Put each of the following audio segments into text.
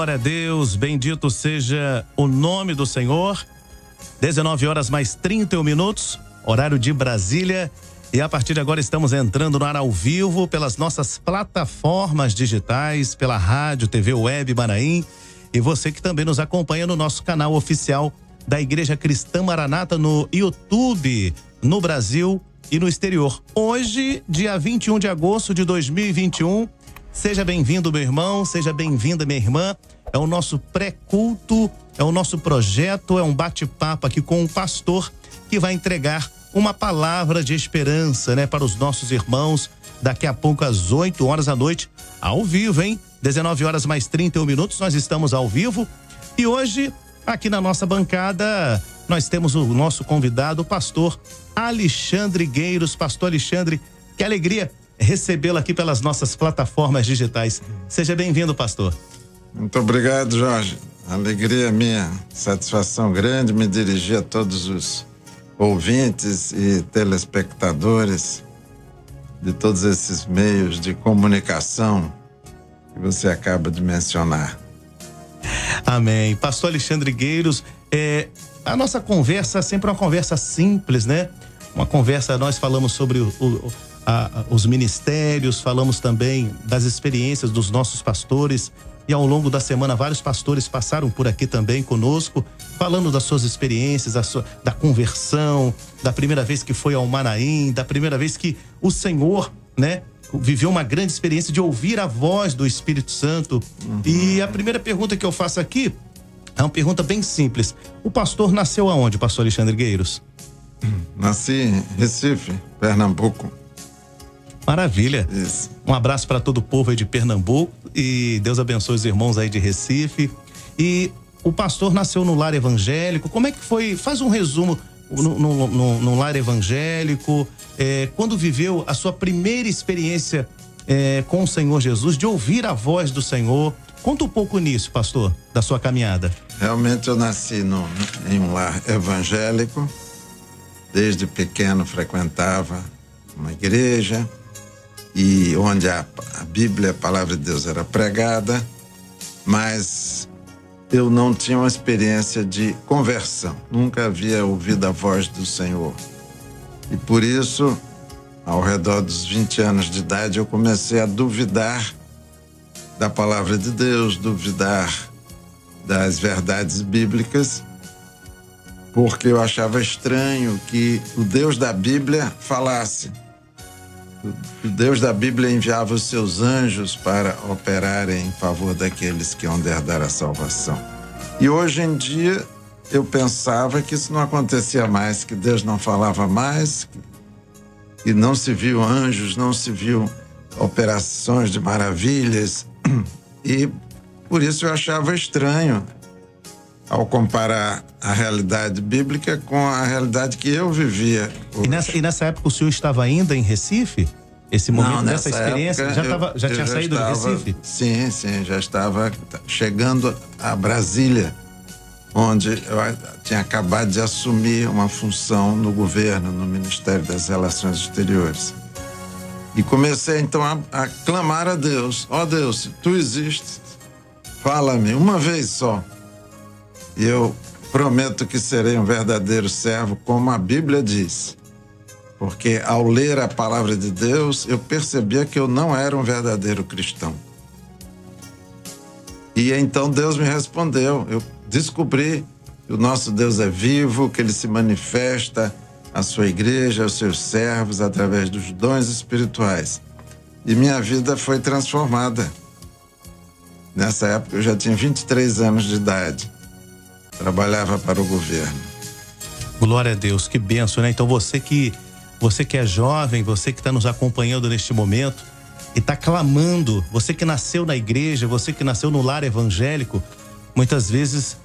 glória a Deus, bendito seja o nome do Senhor. 19 horas mais 31 minutos, horário de Brasília. E a partir de agora estamos entrando no ar ao vivo pelas nossas plataformas digitais, pela rádio, TV Web Manaim. E você que também nos acompanha no nosso canal oficial da Igreja Cristã Maranata no YouTube, no Brasil e no exterior. Hoje, dia 21 de agosto de 2021, seja bem-vindo, meu irmão, seja bem-vinda, minha irmã. É o nosso pré-culto, é o nosso projeto, é um bate-papo aqui com o pastor que vai entregar uma palavra de esperança, né, para os nossos irmãos, daqui a pouco às 8 horas da noite, ao vivo, hein? 19 horas mais 31 minutos, nós estamos ao vivo. E hoje, aqui na nossa bancada, nós temos o nosso convidado, o pastor Alexandre Gueiros. Pastor Alexandre, que alegria recebê-lo aqui pelas nossas plataformas digitais. Seja bem-vindo, pastor. Muito obrigado, Jorge. Alegria minha, satisfação grande me dirigir a todos os ouvintes e telespectadores de todos esses meios de comunicação que você acaba de mencionar. Amém. Pastor Alexandre Gueiros, a nossa conversa sempre é uma conversa simples, né? Uma conversa, nós falamos sobre os ministérios, falamos também das experiências dos nossos pastores, e ao longo da semana vários pastores passaram por aqui também conosco, falando das suas experiências, da conversão, da primeira vez que foi ao Manaim, da primeira vez que o Senhor, né, viveu uma grande experiência de ouvir a voz do Espírito Santo. E a primeira pergunta que eu faço aqui é uma pergunta bem simples. O pastor nasceu aonde, pastor Alexandre Gueiros? Nasci em Recife, Pernambuco. Maravilha. Isso. Um abraço para todo o povo aí de Pernambuco e Deus abençoe os irmãos aí de Recife. E o pastor nasceu no lar evangélico. Como é que foi? Faz um resumo no lar evangélico, quando viveu a sua primeira experiência com o Senhor Jesus, de ouvir a voz do Senhor. Conta um pouco nisso, pastor, da sua caminhada. Realmente eu nasci em um lar evangélico. Desde pequeno frequentava uma igreja e onde a Bíblia, a palavra de Deus, era pregada, mas eu não tinha uma experiência de conversão, nunca havia ouvido a voz do Senhor. E por isso, ao redor dos 20 anos de idade, eu comecei a duvidar da palavra de Deus, duvidar das verdades bíblicas, porque eu achava estranho que o Deus da Bíblia falasse. O Deus da Bíblia enviava os seus anjos para operarem em favor daqueles que hão de herdar a salvação. E hoje em dia eu pensava que isso não acontecia mais, que Deus não falava mais, que não se viu anjos, não se viu operações de maravilhas. E por isso eu achava estranho ao comparar a realidade bíblica com a realidade que eu vivia hoje. E nessa época o senhor estava ainda em Recife? Esse momento, não, dessa experiência, já tinha saído do Recife? Sim, já estava chegando a Brasília, onde eu tinha acabado de assumir uma função no governo, no Ministério das Relações Exteriores. E comecei então a clamar a Deus: ó Deus, se tu existes, fala-me uma vez só. E eu prometo que serei um verdadeiro servo, como a Bíblia diz. Porque ao ler a palavra de Deus, eu percebia que eu não era um verdadeiro cristão. E então Deus me respondeu. Eu descobri que o nosso Deus é vivo, que Ele se manifesta à sua igreja, aos seus servos, através dos dons espirituais. E minha vida foi transformada. Nessa época eu já tinha 23 anos de idade. Trabalhava para o governo. Glória a Deus, que bênção, né? Então você que é jovem, você que está nos acompanhando neste momento e está clamando, você que nasceu na igreja, você que nasceu no lar evangélico, muitas vezes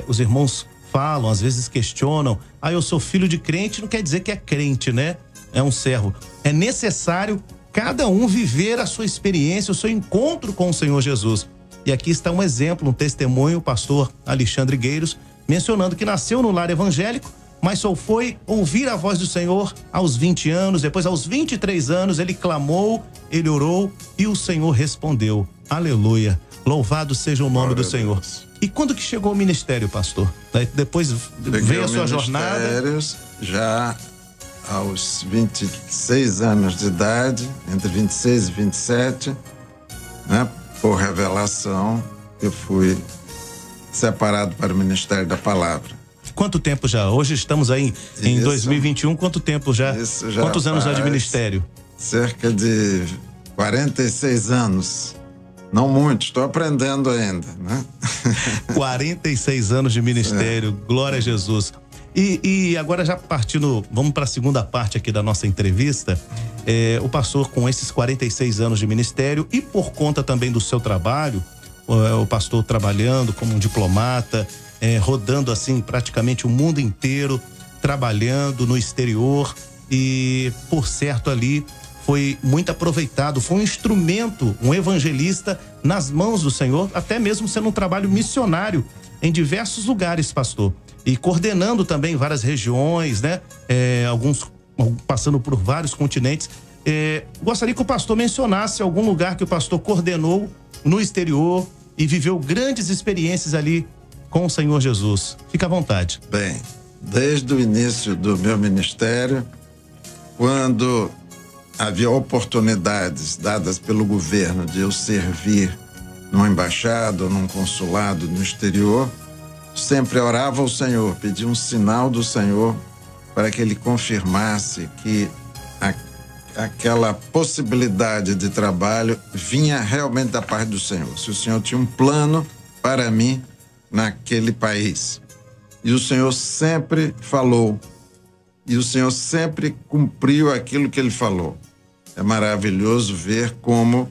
os irmãos falam, às vezes questionam: eu sou filho de crente, não quer dizer que é crente, né? É um servo. É necessário cada um viver a sua experiência, o seu encontro com o Senhor Jesus. E aqui está um exemplo, um testemunho, o pastor Alexandre Gueiros, mencionando que nasceu no lar evangélico, mas só foi ouvir a voz do Senhor aos 20 anos, depois aos 23 anos ele clamou, ele orou e o Senhor respondeu. Aleluia. Louvado seja o nome Glória do a Senhor. Deus. E quando que chegou o ministério, pastor? Daí depois veio a sua jornada? Já aos 26 anos de idade, entre 26 e 27, né, por revelação, eu fui separado para o Ministério da Palavra. Quanto tempo já? Hoje estamos aí em 2021, quanto tempo já? Quantos anos já de ministério? Cerca de 46 anos. Não muito, estou aprendendo ainda, né? 46 anos de ministério, glória a Jesus. E agora já partindo, vamos para a segunda parte aqui da nossa entrevista. O pastor, com esses 46 anos de ministério e por conta também do seu trabalho, o pastor trabalhando como um diplomata, rodando assim praticamente o mundo inteiro, trabalhando no exterior e, por certo, ali foi muito aproveitado, foi um instrumento, um evangelista nas mãos do Senhor, até mesmo sendo um trabalho missionário em diversos lugares, pastor, e coordenando também várias regiões, né? Alguns passando por vários continentes. Gostaria que o pastor mencionasse algum lugar que o pastor coordenou no exterior e viveu grandes experiências ali com o Senhor Jesus. Fica à vontade. Bem, desde o início do meu ministério, quando havia oportunidades dadas pelo governo de eu servir numa embaixada ou num consulado no exterior, sempre orava ao Senhor, pedia um sinal do Senhor para que Ele confirmasse que aquela possibilidade de trabalho vinha realmente da parte do Senhor. Se o Senhor tinha um plano para mim naquele país. E o Senhor sempre falou. E o Senhor sempre cumpriu aquilo que Ele falou. É maravilhoso ver como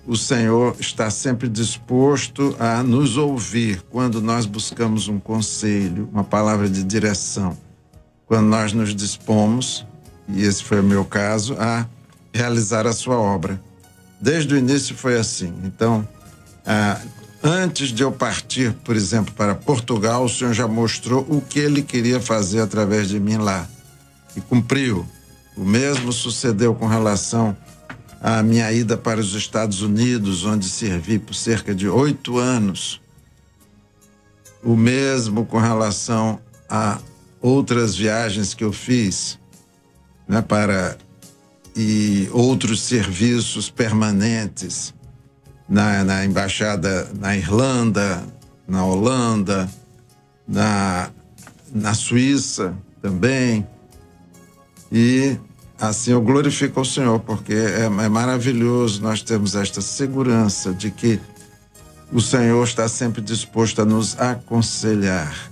o Senhor está sempre disposto a nos ouvir quando nós buscamos um conselho, uma palavra de direção. Quando nós nos dispomos, e esse foi o meu caso, a realizar a sua obra. Desde o início foi assim. Então, antes de eu partir, por exemplo, para Portugal, o Senhor já mostrou o que Ele queria fazer através de mim lá. E cumpriu. O mesmo sucedeu com relação à minha ida para os Estados Unidos, onde servi por cerca de 8 anos. O mesmo com relação a outras viagens que eu fiz, né, e outros serviços permanentes na embaixada na Irlanda, na Holanda, na Suíça também. E assim eu glorifico ao Senhor, porque é maravilhoso nós termos esta segurança de que o Senhor está sempre disposto a nos aconselhar.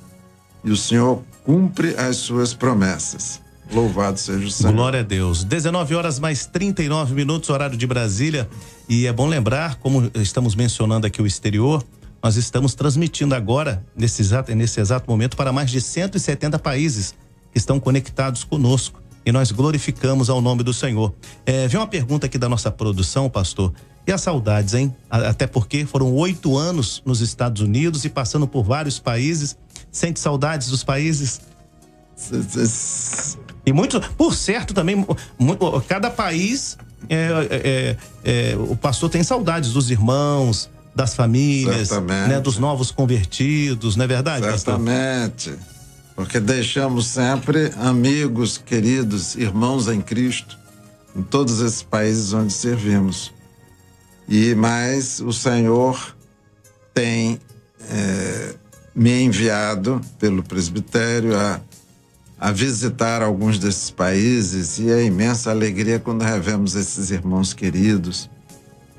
E o Senhor cumpre as suas promessas. Louvado seja o Senhor. Glória a Deus. 19h39, horário de Brasília. E é bom lembrar, como estamos mencionando aqui o exterior, nós estamos transmitindo agora, nesse exato momento, para mais de 170 países que estão conectados conosco. E nós glorificamos ao nome do Senhor. Vem uma pergunta aqui da nossa produção, pastor. E as saudades, hein? Até porque foram 8 anos nos Estados Unidos e passando por vários países. Sente saudades dos países? E muito, por certo também, cada país, o pastor tem saudades dos irmãos, das famílias, né, dos novos convertidos, não é verdade, certamente, pastor? Porque deixamos sempre amigos, queridos, irmãos em Cristo, em todos esses países onde servimos. Mas o Senhor tem me enviado pelo presbitério a visitar alguns desses países, e é imensa alegria quando revemos esses irmãos queridos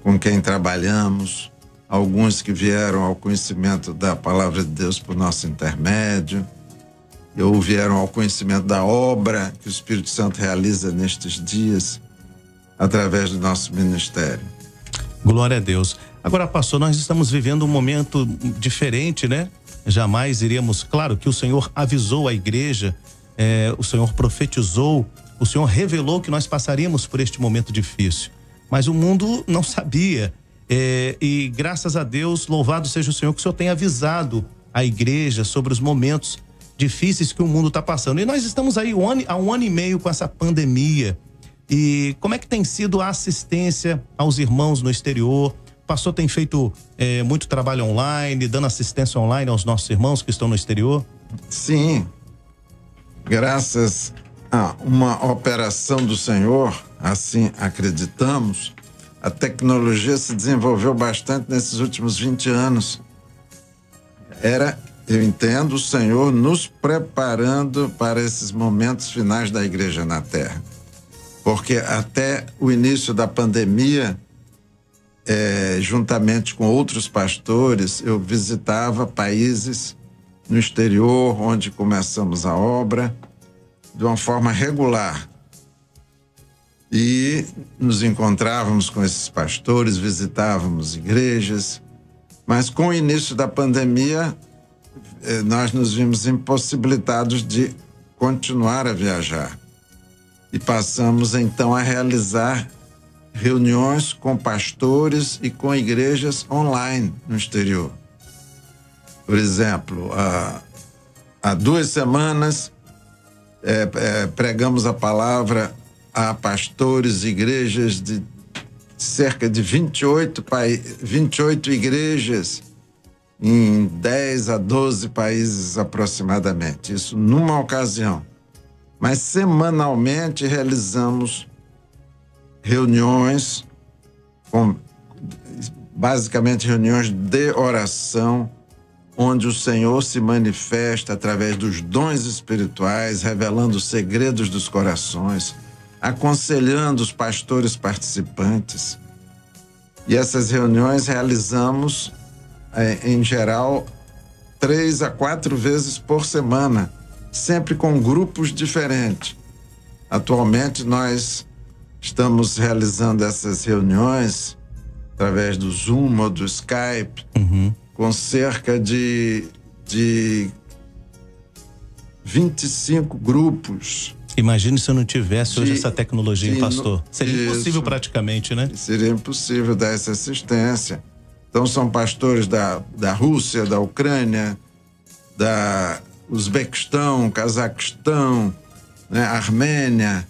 com quem trabalhamos, alguns que vieram ao conhecimento da palavra de Deus por nosso intermédio, ou vieram ao conhecimento da obra que o Espírito Santo realiza nestes dias através do nosso ministério. Glória a Deus. Agora, pastor, nós estamos vivendo um momento diferente, né? Jamais iríamos, claro que o Senhor avisou a igreja, o Senhor profetizou, o Senhor revelou que nós passaríamos por este momento difícil, mas o mundo não sabia, e graças a Deus, louvado seja o Senhor, que o Senhor tem avisado a igreja sobre os momentos difíceis que o mundo está passando. E nós estamos aí há um ano e meio com essa pandemia. E como é que tem sido a assistência aos irmãos no exterior? pastor tem feito muito trabalho online, dando assistência online aos nossos irmãos que estão no exterior? Sim, graças a uma operação do Senhor, assim acreditamos, a tecnologia se desenvolveu bastante nesses últimos 20 anos. Eu entendo, o Senhor nos preparando para esses momentos finais da igreja na terra. Porque até o início da pandemia, juntamente com outros pastores, eu visitava países no exterior, onde começamos a obra, de uma forma regular. E nos encontrávamos com esses pastores, visitávamos igrejas, mas com o início da pandemia, nós nos vimos impossibilitados de continuar a viajar. E passamos então a realizar reuniões com pastores e com igrejas online no exterior. Por exemplo, há 2 semanas pregamos a palavra a pastores e igrejas de cerca de 28 igrejas em 10 a 12 países aproximadamente. Isso numa ocasião. Mas semanalmente realizamos reuniões, basicamente reuniões de oração, onde o Senhor se manifesta através dos dons espirituais, revelando os segredos dos corações, aconselhando os pastores participantes. E essas reuniões realizamos, em geral, 3 a 4 vezes por semana, sempre com grupos diferentes. Atualmente, nós estamos realizando essas reuniões através do Zoom ou do Skype, com cerca de 25 grupos. Imagine se eu não tivesse hoje essa tecnologia, hein, pastor? Seria impossível praticamente, né? Seria impossível dar essa assistência. Então, são pastores da Rússia, da Ucrânia, da Uzbequistão, Cazaquistão, né, Armênia,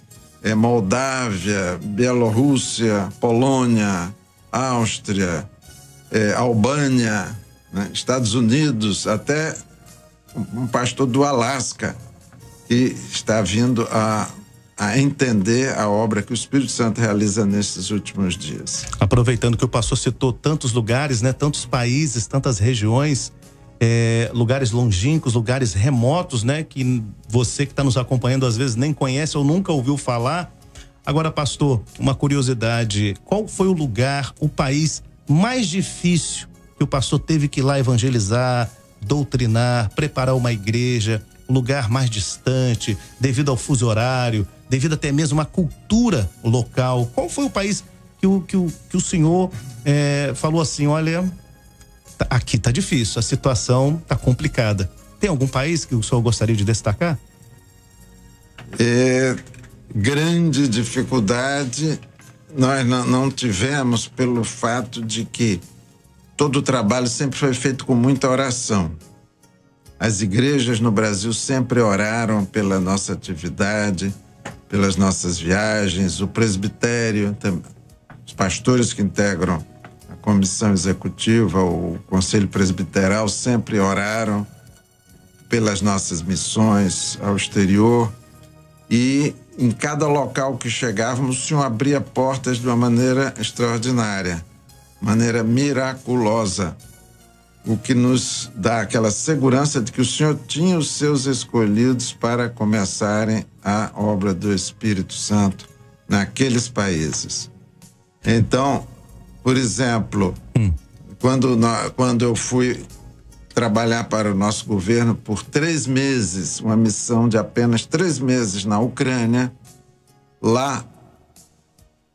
Moldávia, Bielorrússia, Polônia, Áustria, Albânia, né, Estados Unidos, até um pastor do Alasca, que está vindo a entender a obra que o Espírito Santo realiza nesses últimos dias. Aproveitando que o pastor citou tantos lugares, né, tantos países, tantas regiões, lugares longínquos, lugares remotos, né, que você que está nos acompanhando às vezes nem conhece ou nunca ouviu falar. Agora, pastor, uma curiosidade: qual foi o lugar, o país mais difícil que o pastor teve que ir lá evangelizar, doutrinar, preparar uma igreja? O lugar mais distante, devido ao fuso horário, devido até mesmo à cultura local. Qual foi o país que o senhor falou assim: olha, aqui tá difícil, a situação tá complicada? Tem algum país que o senhor gostaria de destacar? Grande dificuldade nós não tivemos, pelo fato de que todo o trabalho sempre foi feito com muita oração. As igrejas no Brasil sempre oraram pela nossa atividade, pelas nossas viagens, o presbitério, os pastores que integram a comissão executiva, o conselho presbiteral, sempre oraram pelas nossas missões ao exterior. E em cada local que chegávamos, o Senhor abria portas de uma maneira extraordinária, maneira miraculosa, o que nos dá aquela segurança de que o Senhor tinha os seus escolhidos para começarem a obra do Espírito Santo naqueles países. Então, por exemplo, quando eu fui trabalhar para o nosso governo por 3 meses, uma missão de apenas 3 meses na Ucrânia, lá,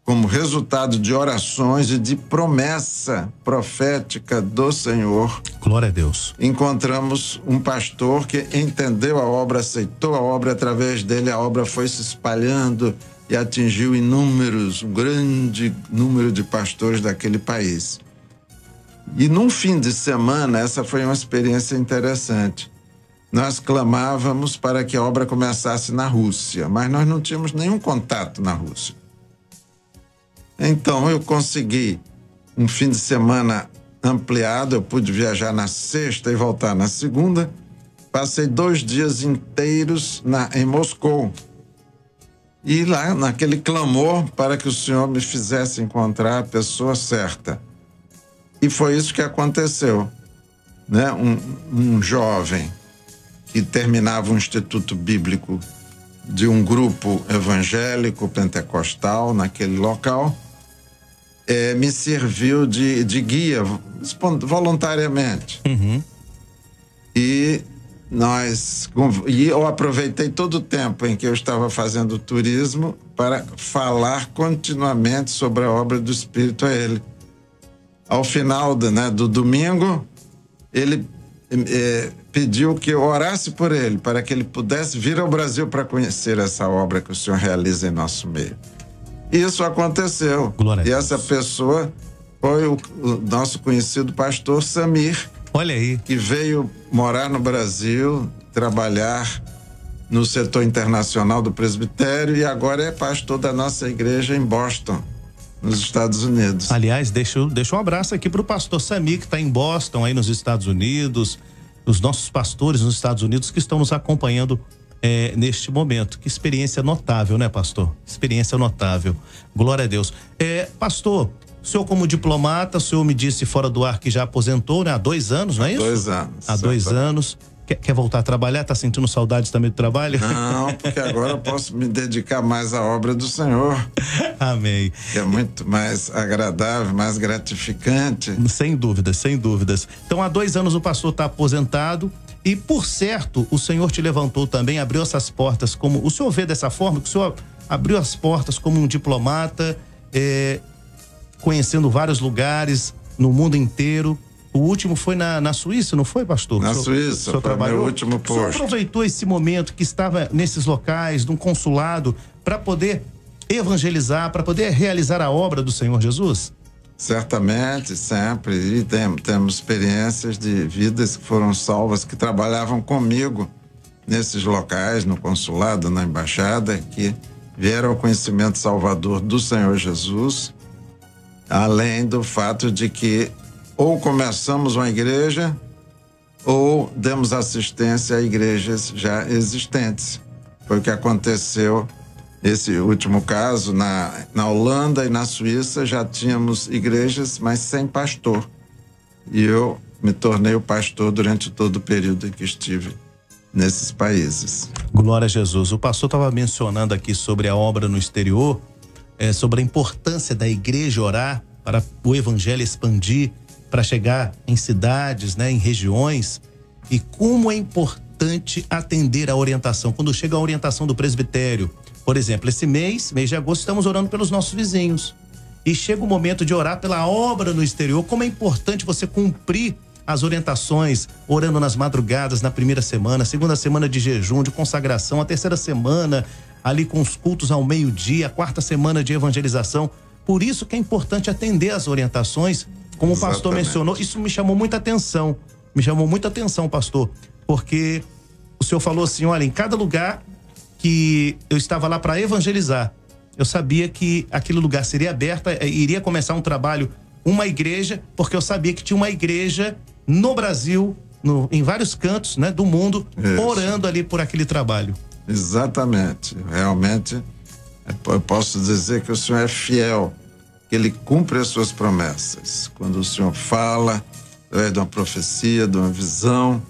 como resultado de orações e de promessa profética do Senhor. Glória a Deus. Encontramos um pastor que entendeu a obra, aceitou a obra, através dele a obra foi se espalhando e atingiu um grande número de pastores daquele país. E num fim de semana, essa foi uma experiência interessante. Nós clamávamos para que a obra começasse na Rússia, mas nós não tínhamos nenhum contato na Rússia. Então eu consegui, um fim de semana ampliado, eu pude viajar na sexta e voltar na segunda. Passei 2 dias inteiros em Moscou. E lá, naquele clamor para que o Senhor me fizesse encontrar a pessoa certa. E foi isso que aconteceu, né? Um jovem que terminava um instituto bíblico de um grupo evangélico pentecostal naquele local, me serviu de guia voluntariamente. Uhum. E eu aproveitei todo o tempo em que eu estava fazendo turismo para falar continuamente sobre a obra do Espírito a ele. Ao final do domingo, ele pediu que eu orasse por ele, para que ele pudesse vir ao Brasil para conhecer essa obra que o Senhor realiza em nosso meio. Isso aconteceu. Glória a Deus. E essa pessoa foi o nosso conhecido pastor Samir. Olha aí. Que veio morar no Brasil, trabalhar no setor internacional do presbitério e agora é pastor da nossa igreja em Boston, nos Estados Unidos. Aliás, deixa um abraço aqui pro pastor Samir, que está em Boston, aí nos Estados Unidos, os nossos pastores nos Estados Unidos que estão nos acompanhando neste momento. Que experiência notável, né, pastor? Experiência notável. Glória a Deus. Pastor, o senhor como diplomata, o senhor me disse fora do ar que já aposentou, né? Há 2 anos, não é isso? 2 anos. Há 2 anos. Quer voltar a trabalhar? Tá sentindo saudades também do trabalho? Não, porque agora eu posso me dedicar mais à obra do Senhor. Amém. Que é muito mais agradável, mais gratificante. Sem dúvidas, sem dúvidas. Então, há 2 anos o pastor está aposentado e, por certo, o Senhor te levantou também, abriu essas portas como... O senhor vê dessa forma que o senhor abriu as portas como um diplomata, conhecendo vários lugares no mundo inteiro. O último foi na Suíça, não foi, pastor? Na Suíça, foi meu último posto. O senhor aproveitou esse momento que estava nesses locais, num consulado, para poder evangelizar, para poder realizar a obra do Senhor Jesus? Certamente, sempre. E temos experiências de vidas que foram salvas, que trabalhavam comigo nesses locais, no consulado, na embaixada, que vieram ao conhecimento salvador do Senhor Jesus, além do fato de que ou começamos uma igreja ou demos assistência a igrejas já existentes. Foi o que aconteceu nesse último caso. Na Holanda e na Suíça já tínhamos igrejas, mas sem pastor. E eu me tornei o pastor durante todo o período em que estive nesses países. Glória a Jesus. O pastor estava mencionando aqui sobre a obra no exterior, sobre a importância da igreja orar para o evangelho expandir, para chegar em cidades, né, em regiões, e como é importante atender a orientação. Quando chega a orientação do presbitério, por exemplo, esse mês de agosto, estamos orando pelos nossos vizinhos. E chega o momento de orar pela obra no exterior. Como é importante você cumprir as orientações, orando nas madrugadas, na primeira semana, segunda semana de jejum, de consagração, a terceira semana, ali com os cultos ao meio-dia, a quarta semana de evangelização. Por isso que é importante atender as orientações. Como o pastor mencionou, isso me chamou muita atenção. Me chamou muita atenção, pastor, porque o senhor falou assim, olha, em cada lugar que eu estava lá para evangelizar, eu sabia que aquele lugar seria aberto, iria começar um trabalho, uma igreja, porque eu sabia que tinha uma igreja no Brasil, em vários cantos, né, do mundo, orando ali por aquele trabalho. Exatamente. Realmente, eu posso dizer que o Senhor é fiel, que Ele cumpre as suas promessas. Quando o Senhor fala, através de uma profecia, de uma visão,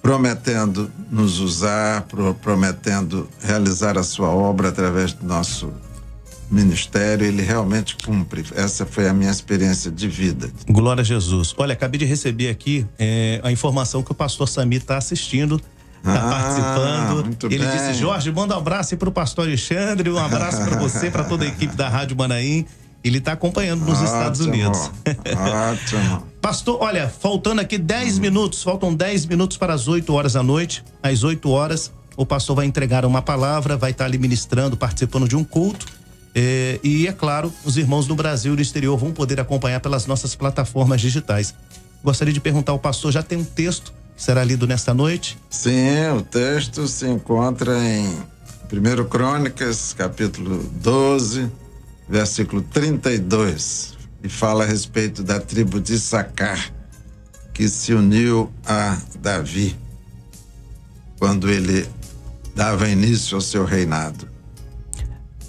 prometendo nos usar, prometendo realizar a sua obra através do nosso ministério, Ele realmente cumpre. Essa foi a minha experiência de vida. Glória a Jesus. Olha, acabei de receber aqui a informação que o pastor Samir está assistindo, está participando. Muito Ele bem. disse, Jorge, manda um abraço aí pro pastor Alexandre, um abraço para você, para toda a equipe da Rádio Manaim. Ele está acompanhando nos Estados Unidos. Ótimo. Pastor, olha, faltando aqui 10 minutos, faltam 10 minutos para as 8 horas da noite. Às 8 horas, o pastor vai entregar uma palavra, vai estar ali ministrando, participando de um culto. E é claro, os irmãos do Brasil e do exterior vão poder acompanhar pelas nossas plataformas digitais. Gostaria de perguntar ao pastor, já tem um texto que será lido nesta noite? Sim, o texto se encontra em 1 Crônicas, capítulo 12, versículo 32. e fala a respeito da tribo de Issacar, que se uniu a Davi quando ele dava início ao seu reinado.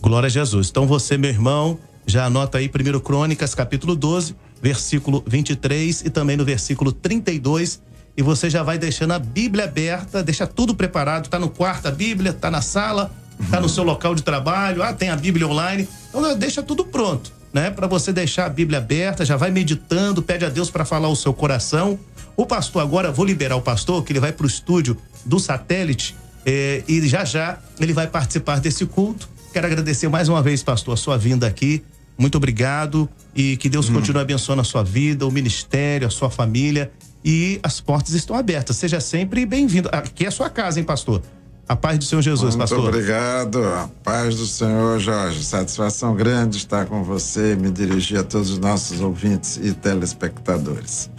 Glória a Jesus. Então você, meu irmão, já anota aí 1 Crônicas, capítulo 12, versículo 23 e também no versículo 32. E você já vai deixando a Bíblia aberta, deixa tudo preparado, tá no quarto a Bíblia, tá na sala, tá no seu local de trabalho, tem a Bíblia online. Então deixa tudo pronto, né? Para você deixar a Bíblia aberta, já vai meditando, pede a Deus para falar o seu coração. O pastor agora, vou liberar o pastor, que ele vai pro estúdio do satélite e já ele vai participar desse culto. Quero agradecer mais uma vez, pastor, a sua vinda aqui. Muito obrigado e que Deus continue abençoando a sua vida, o ministério, a sua família, e as portas estão abertas. Seja sempre bem-vindo. Aqui é a sua casa, hein, pastor? A paz do Senhor Jesus, pastor. Muito obrigado. A paz do Senhor, Jorge. Satisfação grande estar com você e me dirigir a todos os nossos ouvintes e telespectadores.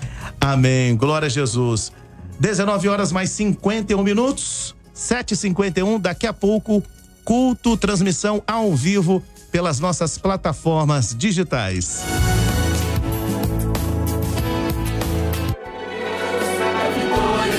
Amém. Glória a Jesus. 19 horas mais 51 minutos, 7h51. Daqui a pouco, culto, transmissão ao vivo pelas nossas plataformas digitais.